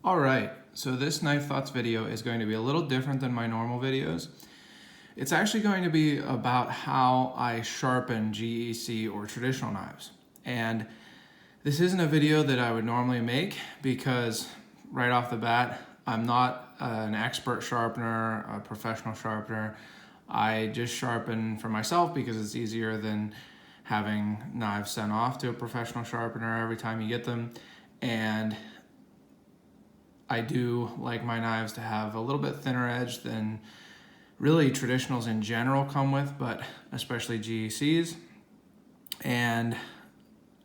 All right, so this Knife Thoughts video is going to be a little different than my normal videos. It's actually going to be about how I sharpen GEC or traditional knives. And this isn't a video that I would normally make because right off the bat, I'm not an expert sharpener, a professional sharpener. I just sharpen for myself because it's easier than having knives sent off to a professional sharpener every time you get them. And I do like my knives to have a little bit thinner edge than really traditionals in general come with, but especially GECs. And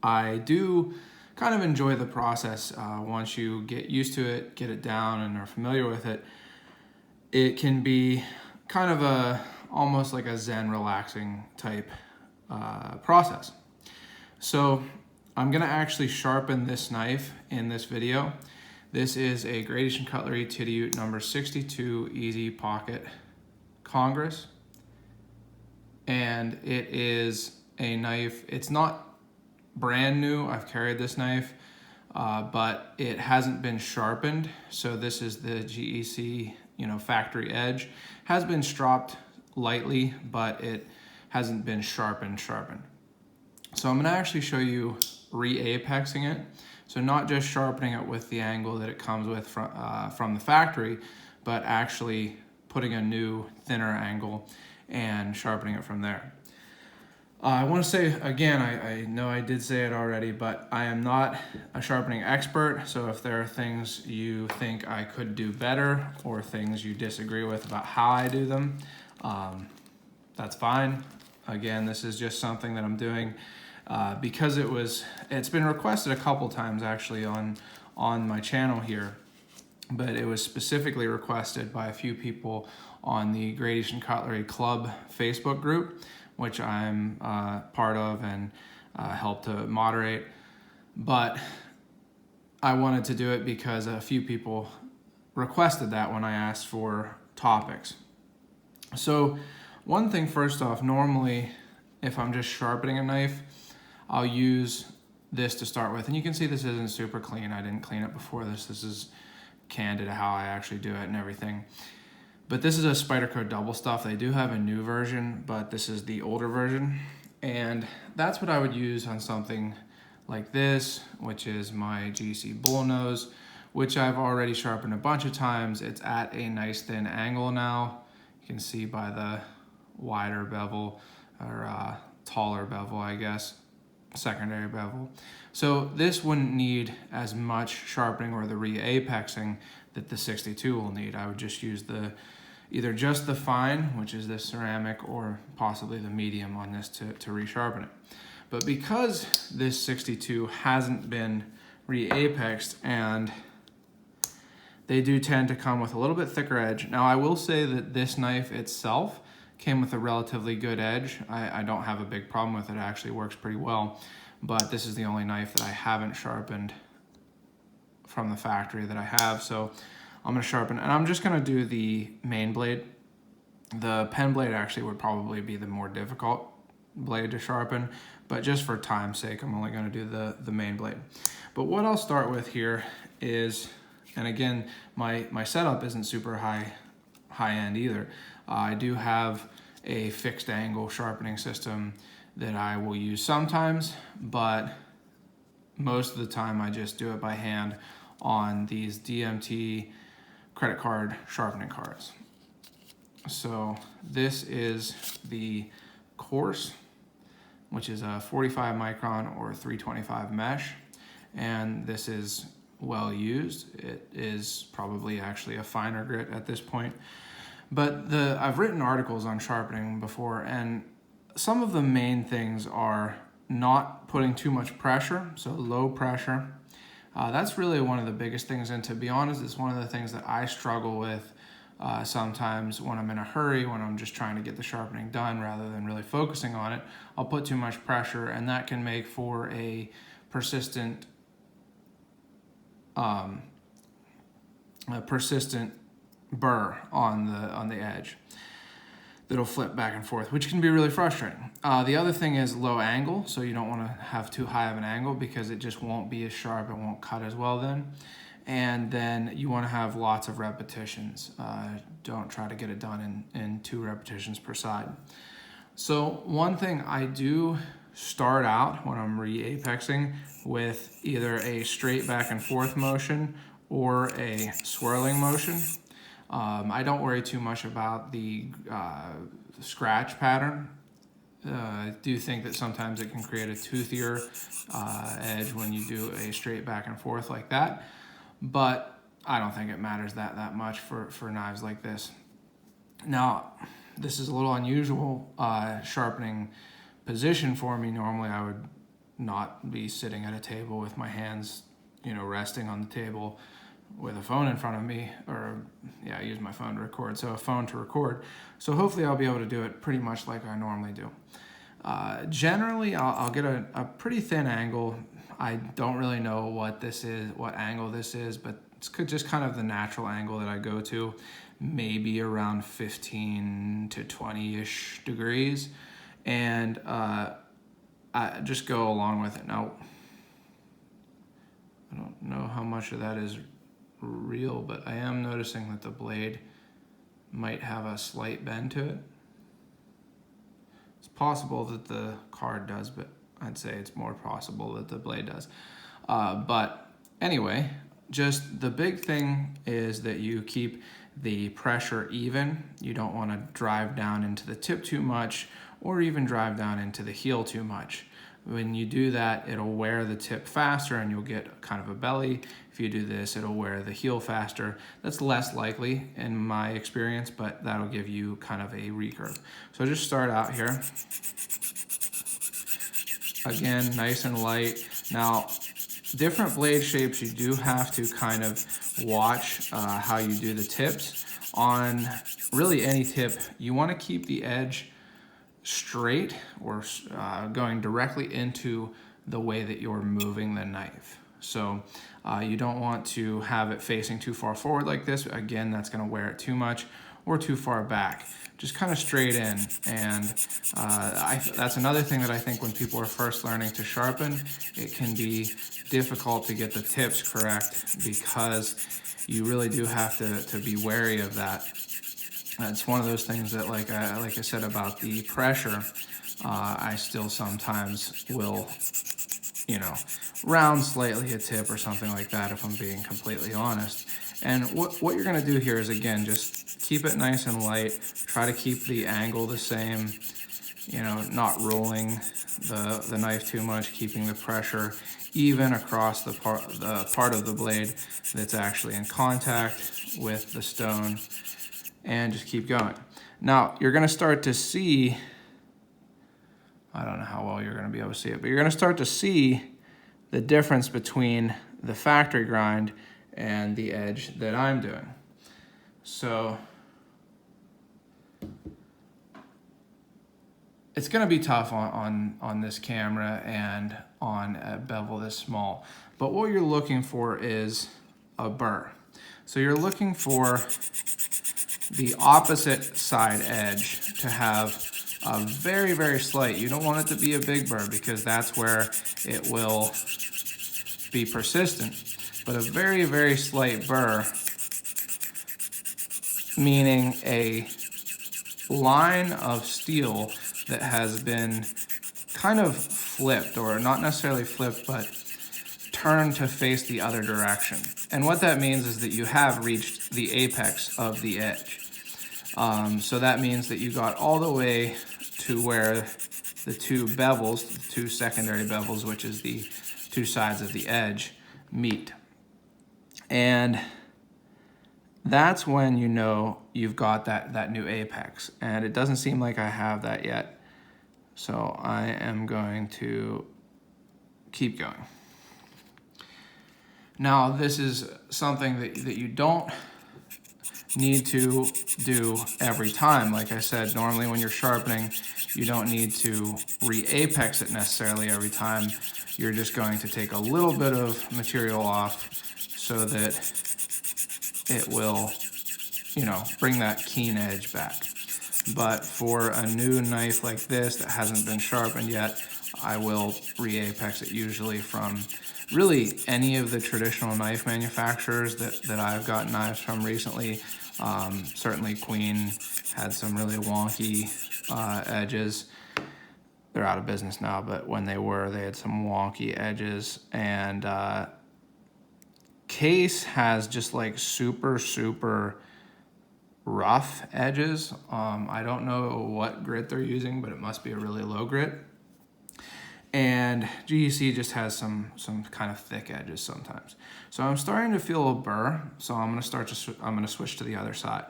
I do kind of enjoy the process. Once you get used to it, get it down and are familiar with it, it can be kind of almost like a Zen relaxing type process. So I'm gonna actually sharpen this knife in this video. This is a Gradation Cutlery Titty number 62 Easy Pocket Congress. And it is a knife, it's not brand new, I've carried this knife, but it hasn't been sharpened. So this is the GEC, factory edge. Has been stropped lightly, but it hasn't been sharpened. So I'm gonna actually show you re-apexing it. So not just sharpening it with the angle that it comes with from the factory, but actually putting a new thinner angle and sharpening it from there. I want to say again, I know I did say it already, but I am not a sharpening expert. So if there are things you think I could do better or things you disagree with about how I do them, that's fine. Again, this is just something that I'm doing because it's been requested a couple times actually on my channel here, but it was specifically requested by a few people on the Gradation Cutlery Club Facebook group, which I'm part of and help to moderate. But I wanted to do it because a few people requested that when I asked for topics. So one thing first off, normally if I'm just sharpening a knife, I'll use this to start with. And you can see this isn't super clean. I didn't clean it before this. This is candid how I actually do it and everything. But this is a Spyderco double stuff. They do have a new version, but this is the older version. And that's what I would use on something like this, which is my GEC bullnose, which I've already sharpened a bunch of times. It's at a nice thin angle now. You can see by the wider bevel or taller bevel, I guess, secondary bevel. So this wouldn't need as much sharpening or the re-apexing that the 62 will need. I would just use either just the fine, which is this ceramic, or possibly the medium on this to re-sharpen it. But because this 62 hasn't been re-apexed, and they do tend to come with a little bit thicker edge. Now I will say that this knife itself came with a relatively good edge. I don't have a big problem with it. It actually works pretty well. But this is the only knife that I haven't sharpened from the factory that I have. So I'm gonna sharpen, and I'm just gonna do the main blade. The pen blade actually would probably be the more difficult blade to sharpen, but just for time's sake, I'm only gonna do the main blade. But what I'll start with here is, and again, my setup isn't super high end either. I do have a fixed angle sharpening system that I will use sometimes, but most of the time I just do it by hand on these DMT credit card sharpening cards. So this is the Coarse, which is a 45 micron or 325 mesh, and this is well used. It is probably actually a finer grit at this point. But I've written articles on sharpening before, and some of the main things are not putting too much pressure, so low pressure. That's really one of the biggest things, and to be honest, it's one of the things that I struggle with sometimes when I'm in a hurry, when I'm just trying to get the sharpening done rather than really focusing on it. I'll put too much pressure, and that can make for a persistent burr on the edge that'll flip back and forth, which can be really frustrating. The other thing is low angle, so you don't want to have too high of an angle because it just won't be as sharp, it won't cut as well then. and then you want to have lots of repetitions. Don't try to get it done in 2 repetitions per side. So one thing I do start out when I'm re-apexing with either a straight back and forth motion or a swirling motion. I don't worry too much about the scratch pattern. I do think that sometimes it can create a toothier edge when you do a straight back and forth like that, but I don't think it matters that much for knives like this. Now, this is a little unusual sharpening position for me. Normally I would not be sitting at a table with my hands, resting on the table with a phone in front of me, or I use my phone to record, so a phone to record. So hopefully I'll be able to do it pretty much like I normally do. Generally, I'll get a pretty thin angle. I don't really know what angle this is, but it's just kind of the natural angle that I go to, maybe around 15 to 20-ish degrees, and I just go along with it. Now, I don't know how much of that is real, but I am noticing that the blade might have a slight bend to it. It's possible that the card does, but I'd say it's more possible that the blade does. But anyway, just the big thing is that you keep the pressure even. You don't want to drive down into the tip too much, or even drive down into the heel too much. When you do that, it'll wear the tip faster and you'll get kind of a belly. If you do this, it'll wear the heel faster. That's less likely in my experience, but that'll give you kind of a recurve. So just start out here. Again, nice and light. Now, different blade shapes, you do have to kind of watch how you do the tips. On really any tip, you want to keep the edge straight or going directly into the way that you're moving the knife. So you don't want to have it facing too far forward like this. Again, that's going to wear it too much, or too far back. Just kind of straight in. And that's another thing that I think when people are first learning to sharpen, it can be difficult to get the tips correct, because you really do have to be wary of that. It's one of those things that, like I said about the pressure, I still sometimes will, round slightly a tip or something like that, if I'm being completely honest. And what you're going to do here is, again, just keep it nice and light. Try to keep the angle the same, not rolling the knife too much, keeping the pressure even across the part of the blade that's actually in contact with the stone. And just keep going. Now, you're going to start to see, I don't know how well you're going to be able to see it, but you're going to start to see the difference between the factory grind and the edge that I'm doing. So it's going to be tough on this camera and on a bevel this small, but what you're looking for is a burr. So you're looking for the opposite side edge to have a very, very slight. You don't want it to be a big burr, because that's where it will be persistent. But a very, very slight burr, meaning a line of steel that has been kind of flipped, or not necessarily flipped, but turned to face the other direction. And what that means is that you have reached the apex of the edge. So that means that you got all the way to where the 2 bevels, the 2 secondary bevels, which is the 2 sides of the edge, meet. And that's when you know you've got that new apex. And it doesn't seem like I have that yet. So I am going to keep going. Now, this is something that you don't need to do every time. Like I said, normally when you're sharpening, you don't need to re-apex it necessarily every time. You're just going to take a little bit of material off so that it will, bring that keen edge back. But for a new knife like this that hasn't been sharpened yet, I will re-apex it usually from really any of the traditional knife manufacturers that I've gotten knives from recently. Certainly Queen had some really wonky edges. They're out of business now, but when they were, they had some wonky edges. And Case has just like super, super rough edges. I don't know what grit they're using, but it must be a really low grit. And GEC just has some kind of thick edges sometimes. So I'm starting to feel a burr, so I'm gonna switch to the other side.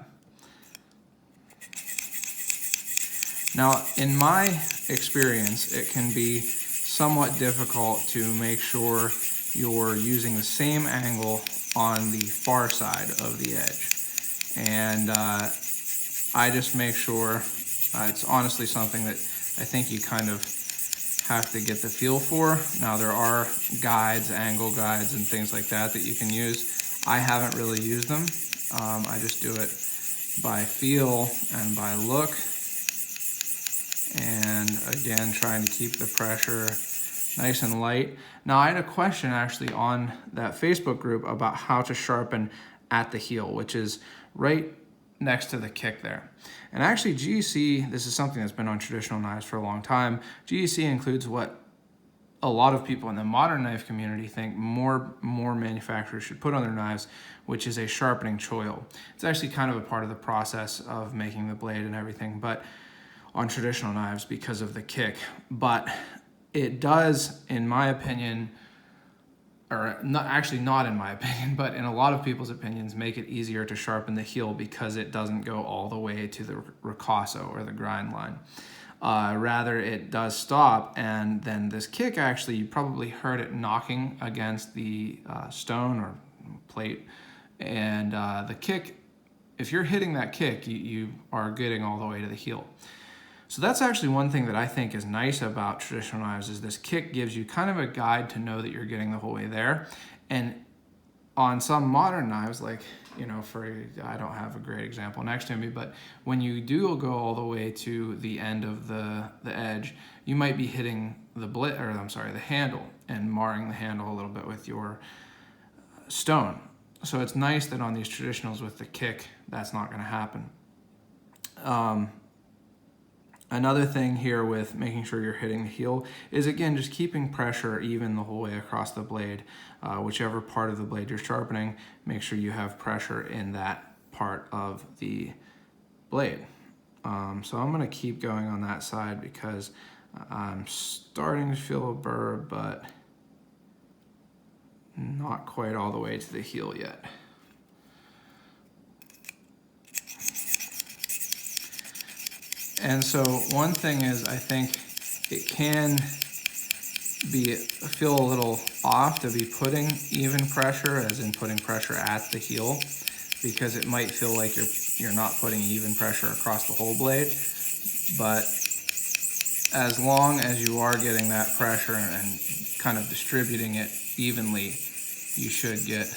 Now, in my experience, it can be somewhat difficult to make sure you're using the same angle on the far side of the edge. And I just make sure, it's honestly something that I think you kind of have to get the feel for. Now there are guides, angle guides and things like that you can use. I haven't really used them. I just do it by feel and by look. And again, trying to keep the pressure nice and light. Now I had a question actually on that Facebook group about how to sharpen at the heel, which is right next to the kick there. And actually GEC, this is something that's been on traditional knives for a long time. GEC includes what a lot of people in the modern knife community think more manufacturers should put on their knives, which is a sharpening choil. It's actually kind of a part of the process of making the blade and everything, but on traditional knives because of the kick. But it does, in my opinion, or not, actually not in my opinion, but in a lot of people's opinions, make it easier to sharpen the heel because it doesn't go all the way to the ricasso or the grind line. Rather, it does stop, and then this kick, actually, you probably heard it knocking against the stone or plate, and the kick, if you're hitting that kick, you are getting all the way to the heel. So that's actually one thing that I think is nice about traditional knives is this kick gives you kind of a guide to know that you're getting the whole way there. And on some modern knives, like, you know, I don't have a great example next to me, but when you do go all the way to the end of the edge, you might be hitting the handle and marring the handle a little bit with your stone. So it's nice that on these traditionals with the kick, that's not going to happen. Another thing here with making sure you're hitting the heel is, again, just keeping pressure even the whole way across the blade. Whichever part of the blade you're sharpening, make sure you have pressure in that part of the blade. So I'm gonna keep going on that side because I'm starting to feel a burr, but not quite all the way to the heel yet. And so one thing is, I think it can feel a little off to be putting even pressure, as in putting pressure at the heel, because it might feel like you're not putting even pressure across the whole blade. But as long as you are getting that pressure and kind of distributing it evenly, you should get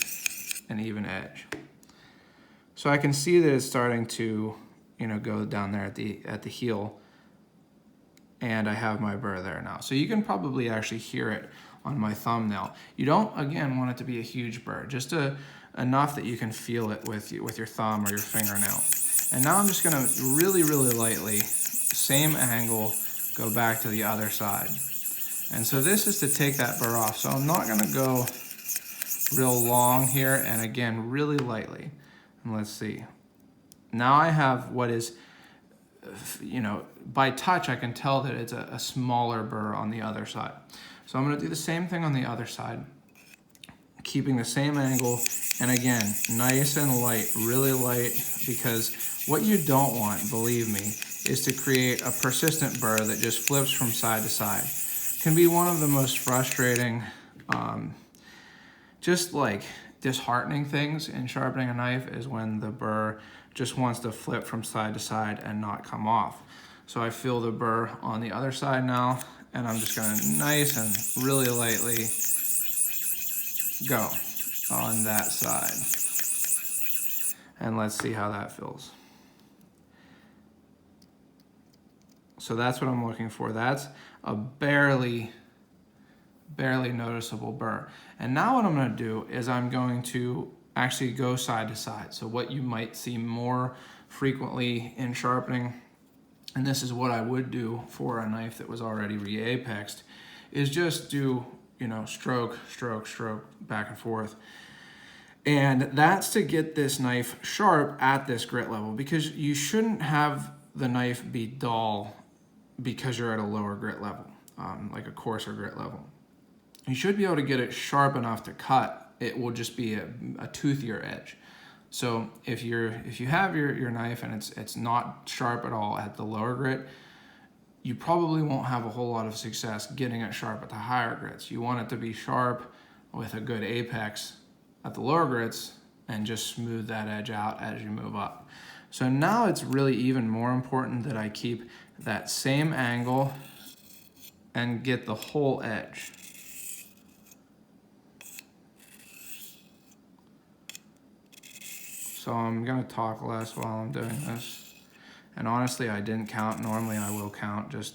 an even edge. So I can see that it's starting to, you know, go down there at the heel, and I have my burr there now. So you can probably actually hear it on my thumbnail. You don't, again, want it to be a huge burr, just enough that you can feel it with your thumb or your fingernail. And now I'm just gonna really, really lightly, same angle, go back to the other side. And so this is to take that burr off. So I'm not gonna go real long here, and again, really lightly. And let's see. Now I have what is, you know, by touch I can tell that it's a smaller burr on the other side. So I'm going to do the same thing on the other side, keeping the same angle, and again, nice and light, really light, because what you don't want, believe me, is to create a persistent burr that just flips from side to side. It can be one of the most frustrating, just like disheartening things in sharpening a knife is when the burr just wants to flip from side to side and not come off. So I feel the burr on the other side now, and I'm just gonna nice and really lightly go on that side. And let's see how that feels. So that's what I'm looking for. That's a barely barely noticeable burr. And now what I'm going to do is I'm going to actually go side to side. So what you might see more frequently in sharpening, and this is what I would do for a knife that was already re-apexed, is just do, you know, stroke, stroke, stroke, back and forth. And that's to get this knife sharp at this grit level, because you shouldn't have the knife be dull because you're at a lower grit level, like a coarser grit level. You should be able to get it sharp enough to cut. It will just be a toothier edge. So if you have your knife and it's not sharp at all at the lower grit, you probably won't have a whole lot of success getting it sharp at the higher grits. You want it to be sharp with a good apex at the lower grits and just smooth that edge out as you move up. So now it's really even more important that I keep that same angle and get the whole edge. So I'm gonna talk less while I'm doing this. And honestly, I didn't count. Normally I will count just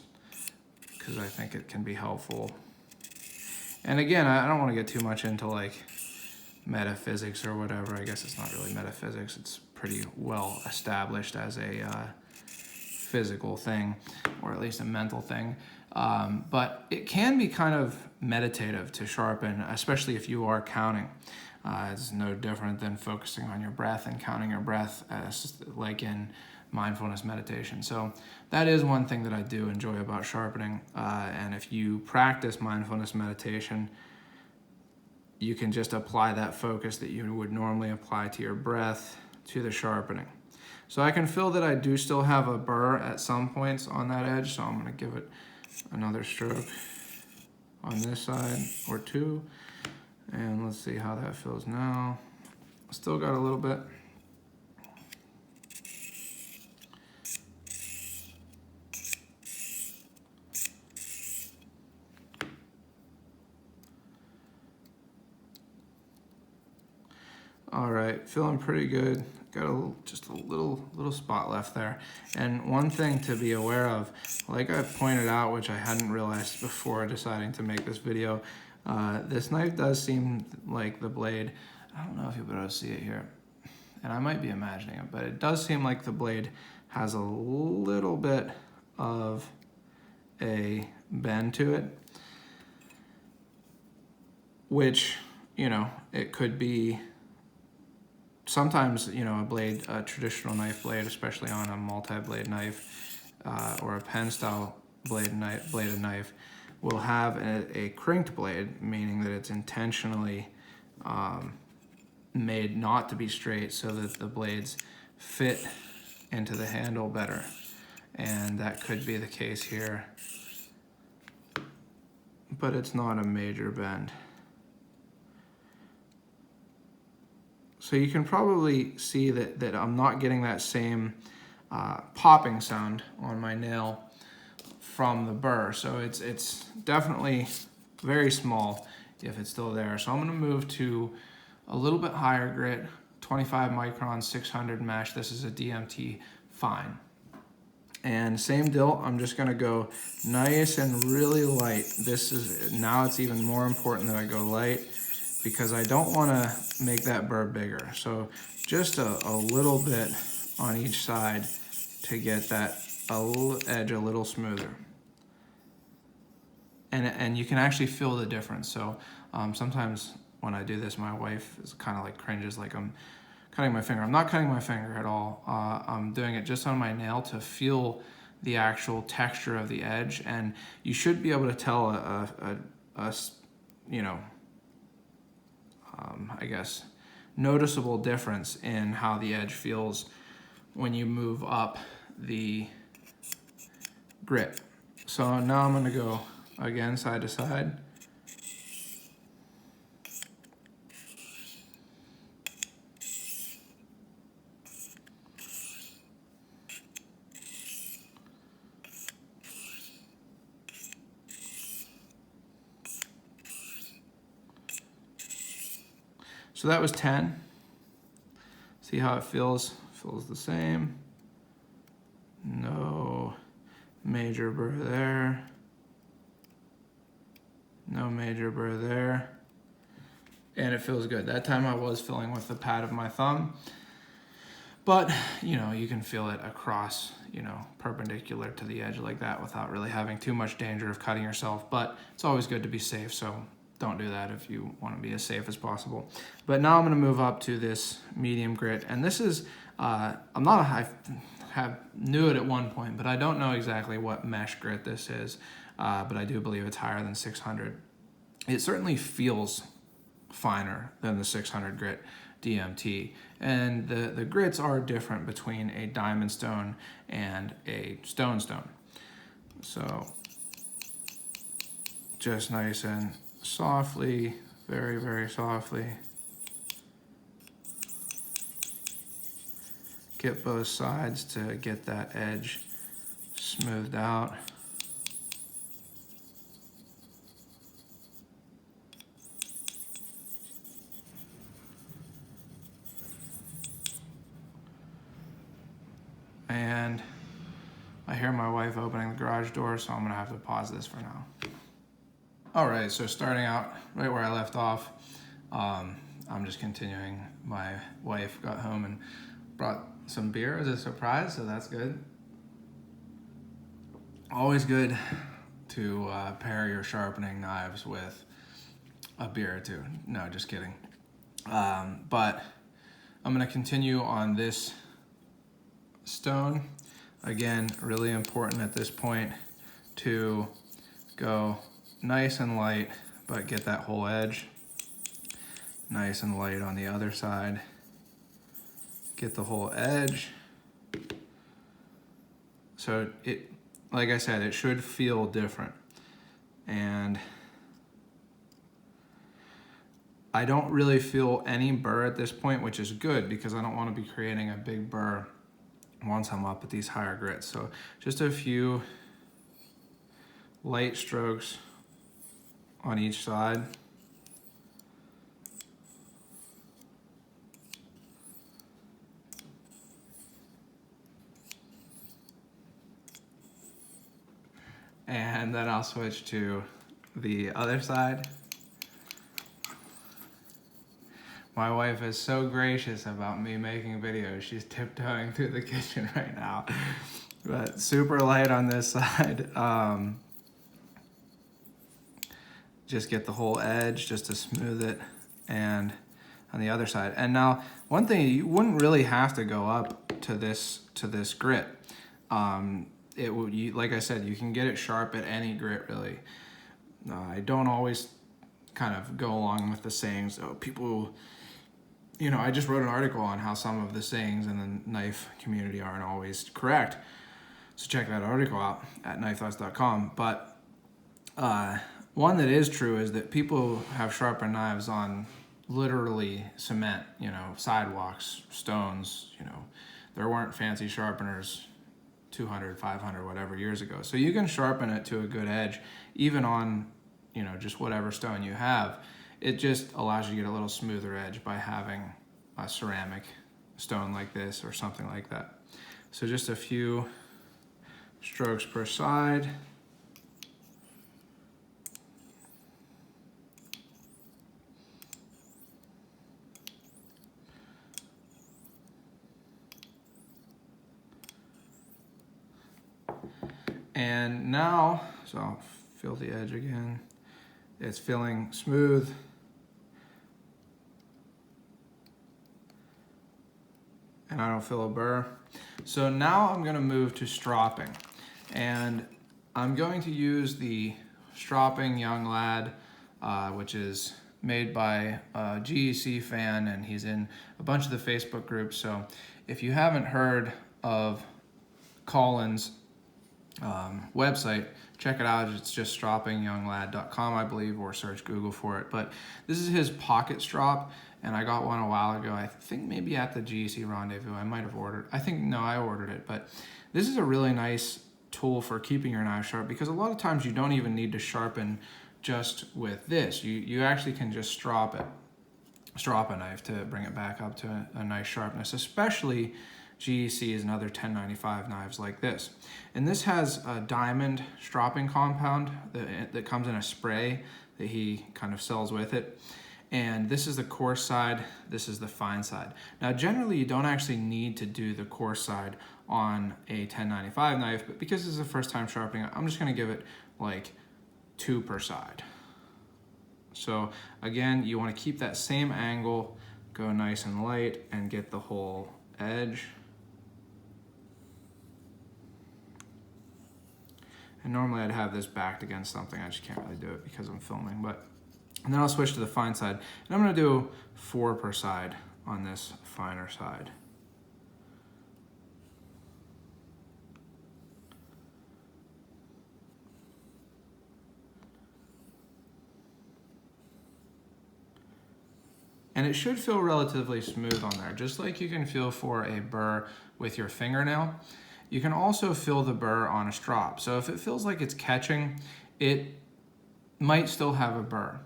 because I think it can be helpful. And again, I don't wanna get too much into like metaphysics or whatever. I guess it's not really metaphysics. It's pretty well established as a physical thing, or at least a mental thing. But it can be kind of meditative to sharpen, especially if you are counting. It's no different than focusing on your breath and counting your breath, like in mindfulness meditation. So that is one thing that I do enjoy about sharpening. And if you practice mindfulness meditation, you can just apply that focus that you would normally apply to your breath to the sharpening. So I can feel that I do still have a burr at some points on that edge, so I'm gonna give it another stroke on this side or two. And let's see how that feels now. Still got a little bit. All right, feeling pretty good. Got just a little spot left there. And one thing to be aware of, like I pointed out, which I hadn't realized before deciding to make this video, this knife does seem like the blade, I don't know if you'll be able to see it here, and I might be imagining it, but it does seem like the blade has a little bit of a bend to it, which, you know, it could be sometimes, you know, a traditional knife blade, especially on a multi-blade knife or a pen style bladed knife, will have a crinked blade, meaning that it's intentionally made not to be straight so that the blades fit into the handle better. And that could be the case here, but it's not a major bend. So you can probably see that I'm not getting that same popping sound on my nail from the burr. So it's definitely very small if it's still there. So I'm gonna move to a little bit higher grit, 25 micron, 600 mesh. This is a DMT fine. And same deal, I'm just gonna go nice and really light. Now it's even more important that I go light because I don't wanna make that burr bigger. So just a little bit on each side to get that edge a little smoother. And you can actually feel the difference. So sometimes when I do this, my wife is kind of like cringes, like I'm cutting my finger. I'm not cutting my finger at all. I'm doing it just on my nail to feel the actual texture of the edge. And you should be able to tell you know, I guess, noticeable difference in how the edge feels when you move up the grit. So now I'm gonna go again side to side. So that was 10. See how it feels? Feels the same. No major burr there. No major burr there. And it feels good. That time I was filling with the pad of my thumb. But, you know, you can feel it across, you know, perpendicular to the edge like that without really having too much danger of cutting yourself. But it's always good to be safe, so don't do that if you want to be as safe as possible. But now I'm going to move up to this medium grit. And this is, I knew it at one point, but I don't know exactly what mesh grit this is. But I do believe it's higher than 600. It certainly feels finer than the 600 grit DMT, and the grits are different between a diamond stone and a stone. So just nice and softly, very, very softly, get both sides to get that edge smoothed out. And I hear my wife opening the garage door, so I'm gonna have to pause this for now. All right, so starting out right where I left off, I'm just continuing. My wife got home and brought some beer as a surprise, so that's good. Always good to pair your sharpening knives with a beer or two. No, just kidding. But I'm gonna continue on this stone. Again, really important at this point to go nice and light, but get that whole edge. Nice and light on the other side. Get the whole edge. So it, like I said, it should feel different. And I don't really feel any burr at this point, which is good because I don't want to be creating a big burr once I'm up at these higher grits. So just a few light strokes on each side. And then I'll switch to the other side. My wife is so gracious about me making videos. She's tiptoeing through the kitchen right now. But super light on this side. Just get the whole edge just to smooth it, and on the other side. And now, one thing, you wouldn't really have to go up to this grit. It would, like I said, you can get it sharp at any grit really. I don't always kind of go along with the sayings. Oh, people, you know, I just wrote an article on how some of the sayings in the knife community aren't always correct. So check that article out at knifethoughts.com. But one that is true is that people have sharpened knives on literally cement, you know, sidewalks, stones, you know. There weren't fancy sharpeners 200, 500, whatever years ago. So you can sharpen it to a good edge, even on, you know, just whatever stone you have. It just allows you to get a little smoother edge by having a ceramic stone like this or something like that. So just a few strokes per side. And now, so I'll feel the edge again. It's feeling smooth. And I don't feel a burr. So now I'm gonna move to stropping. And I'm going to use the Stropping Young Lad, which is made by a GEC fan, and he's in a bunch of the Facebook groups. So if you haven't heard of Colin's website, check it out. It's just stroppingyounglad.com, I believe, or search Google for it. But this is his pocket strop, and I got one a while ago. I think maybe at the GEC Rendezvous. I might have ordered. I ordered it. But this is a really nice tool for keeping your knife sharp, because a lot of times you don't even need to sharpen just with this. You actually can just strop a knife to bring it back up to a nice sharpness, especially GECs and other 1095 knives like this. And this has a diamond stropping compound that comes in a spray, that he kind of sells with it. And this is the coarse side, this is the fine side. Now generally you don't actually need to do the coarse side on a 1095 knife, but because this is the first time sharpening, I'm just gonna give it like 2 per side. So again, you wanna keep that same angle, go nice and light, and get the whole edge. And normally I'd have this backed against something, I just can't really do it because I'm filming, and then I'll switch to the fine side. And I'm gonna do 4 per side on this finer side. And it should feel relatively smooth on there, just like you can feel for a burr with your fingernail. You can also feel the burr on a strop. So if it feels like it's catching, it might still have a burr.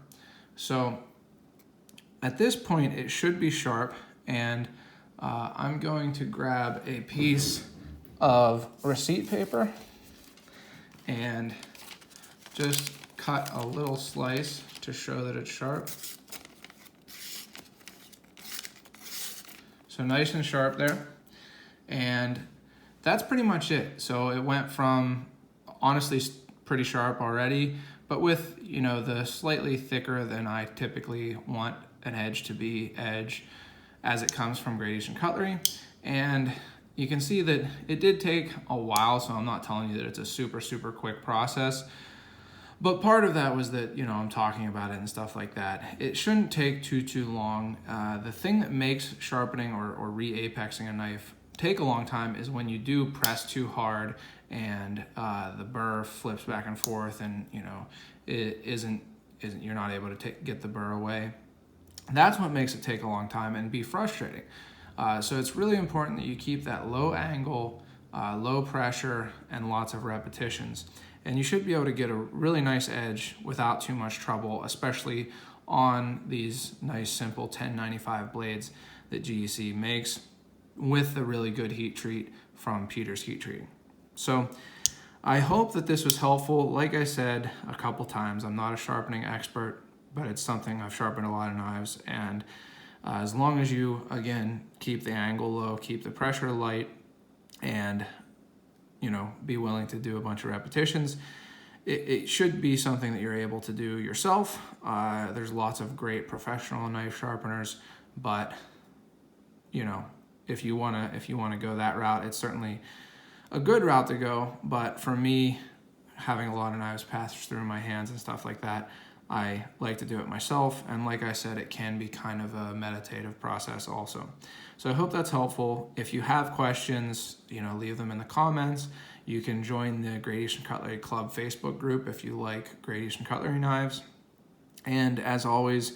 So at this point, it should be sharp, and I'm going to grab a piece of receipt paper and just cut a little slice to show that it's sharp. So nice and sharp there. And that's pretty much it. So it went from honestly pretty sharp already, but with, you know, the slightly thicker than I typically want an edge to be as it comes from gradation cutlery. And you can see that it did take a while, so I'm not telling you that it's a super, super quick process. But part of that was that, you know, I'm talking about it and stuff like that. It shouldn't take too long. The thing that makes sharpening or re-apexing a knife take a long time is when you do press too hard and the burr flips back and forth, and you know you're not able to get the burr away. That's what makes it take a long time and be frustrating. So it's really important that you keep that low angle, low pressure, and lots of repetitions. And you should be able to get a really nice edge without too much trouble, especially on these nice simple 1095 blades that GEC makes with the really good heat treat from Peter's Heat Treating. So I hope that this was helpful. Like I said a couple times, I'm not a sharpening expert, but it's something I've sharpened a lot of knives. And as long as you, again, keep the angle low, keep the pressure light, and you know, be willing to do a bunch of repetitions, it should be something that you're able to do yourself. There's lots of great professional knife sharpeners, but you know, if you wanna go that route, it's certainly a good route to go. But for me, having a lot of knives pass through my hands and stuff like that, I like to do it myself. And like I said, it can be kind of a meditative process also. So I hope that's helpful. If you have questions, you know, leave them in the comments. You can join the Gradation Cutlery Club Facebook group if you like gradation cutlery knives. And as always,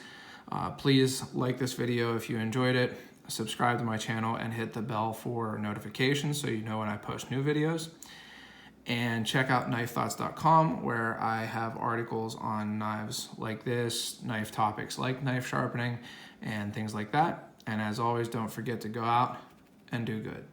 please like this video if you enjoyed it, subscribe to my channel, and hit the bell for notifications so you know when I post new videos. And check out knifethoughts.com, where I have articles on knives like this, knife topics like knife sharpening, and things like that. And as always, don't forget to go out and do good.